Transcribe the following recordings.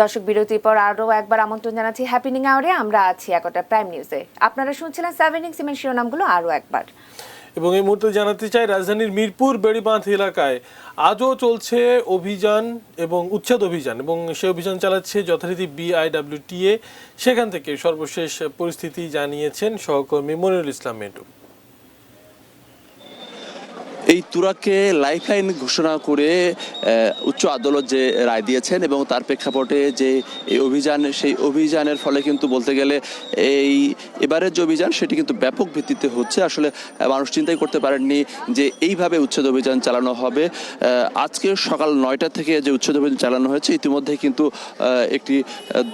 দর্শক বিরতির পর আরও একবার আমন্ত্রণ জানাচ্ছি হ্যাপিনিং আওয়ারে। আমরা আছি একটা প্রাইম নিউজে। আপনারা শুনছিলেন 7 সিমেন্ট শিরোনামগুলো আরও একবার। এবং এই মুহূর্তে জানাতে চাই, রাজধানীর মিরপুর বেড়িবাঁধ এলাকায় আজও চলছে অভিযান এবং উচ্ছেদ অভিযান, এবং সেই অভিযান চালাচ্ছে যথারীতি BIWTA। সেখান থেকে সর্বশেষ পরিস্থিতি জানিয়েছেন সহকর্মী মনিরুল ইসলাম মেন্টু। এই তুরাগকে লাইফলাইন ঘোষণা করে উচ্চ আদালত যে রায় দিয়েছেন এবং তার প্রেক্ষাপটে যে এই অভিযান, সেই অভিযানের ফলে কিন্তু বলতে গেলে এবারের যে অভিযান সেটি কিন্তু ব্যাপক ভিত্তিতে হচ্ছে। আসলে মানুষ চিন্তাই করতে পারেননি যে এইভাবে উচ্ছেদ অভিযান চালানো হবে। আজকে সকাল 9টা থেকে যে উচ্ছেদ অভিযান চালানো হয়েছে, ইতিমধ্যে কিন্তু একটি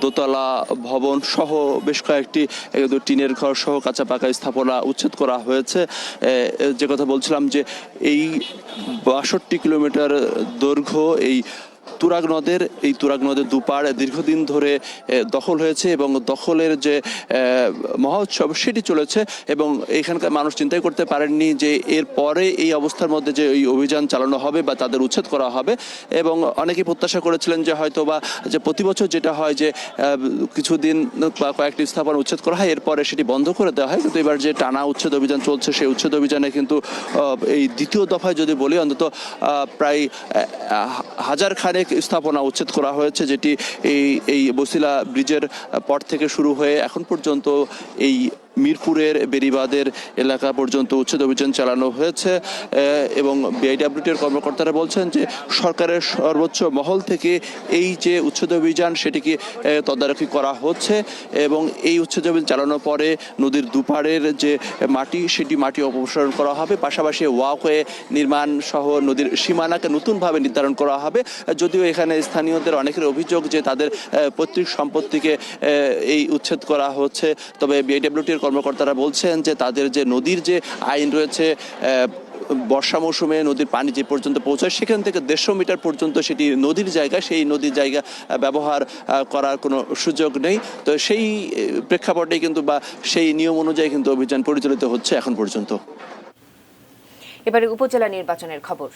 দোতলা ভবন সহ বেশ কয়েকটি টিনের ঘর সহ কাঁচা পাকা স্থাপনা উচ্ছেদ করা হয়েছে। যে কথা বলছিলাম যে এই 62 কিলোমিটার দৈর্ঘ্য এই তুরাগ নদের দুপার দীর্ঘদিন ধরে দখল হয়েছে এবং দখলের যে মহোৎসব সেটি চলেছে, এবং এখানকার মানুষ চিন্তাই করতে পারেননি যে এর পরে এই অবস্থার মধ্যে যে এই অভিযান চালানো হবে বা তাদের উচ্ছেদ করা হবে। এবং অনেকেই প্রত্যাশা করেছিলেন যে হয়তো বা যে প্রতি বছর যেটা হয় যে কিছুদিন বা কয়েকটি স্থাপনা উচ্ছেদ করা হয়, এরপরে সেটি বন্ধ করে দেওয়া হয়, কিন্তু এবার যে টানা উচ্ছেদ অভিযান চলছে সেই উচ্ছেদ অভিযানে কিন্তু এই দ্বিতীয় দফায় যদি বলি অন্তত প্রায় 1000 খানেক স্থাপনা উচ্ছেদ করা হয়েছে, যেটি এই বসিলা ব্রিজের পর থেকে শুরু হয়ে এখন পর্যন্ত এই মিরপুরের বেড়িবাঁধের এলাকা পর্যন্ত উচ্ছেদ অভিযান চালানো হয়েছে। এবং BIWTAর কর্মকর্তারা বলছেন যে সরকারের সর্বোচ্চ মহল থেকে এই যে উচ্ছেদ অভিযান সেটিকে তদারকি করা হচ্ছে, এবং এই উচ্ছেদ অভিযান চালানোর পরে নদীর দুপারের যে মাটি সেটি মাটি অপসারণ করা হবে, পাশাপাশি ওয়াকওয়ে নির্মাণ সহ নদীর সীমানাকে নতুনভাবে নির্ধারণ করা হবে। যদিও এখানে স্থানীয়দের অনেকের অভিযোগ যে তাদের পৈতৃক সম্পত্তিকে এই উচ্ছেদ করা হচ্ছে, তবে BIWTAর কর্মকর্তারা বলছেন যে তাদের যে নদীর যে আইন রয়েছে, বর্ষা মৌসুমে নদীর পানি যে পর্যন্ত পৌঁছায় সেখান থেকে 150 মিটার পর্যন্ত সেটি নদীর জায়গা, সেই নদীর জায়গা ব্যবহার করার কোনো সুযোগ নেই। তো সেই প্রেক্ষাপটে কিন্তু বা সেই নিয়ম অনুযায়ী কিন্তু অভিযান পরিচালিত হচ্ছে এখন পর্যন্ত। এবারে উপজেলা নির্বাচনের খবর।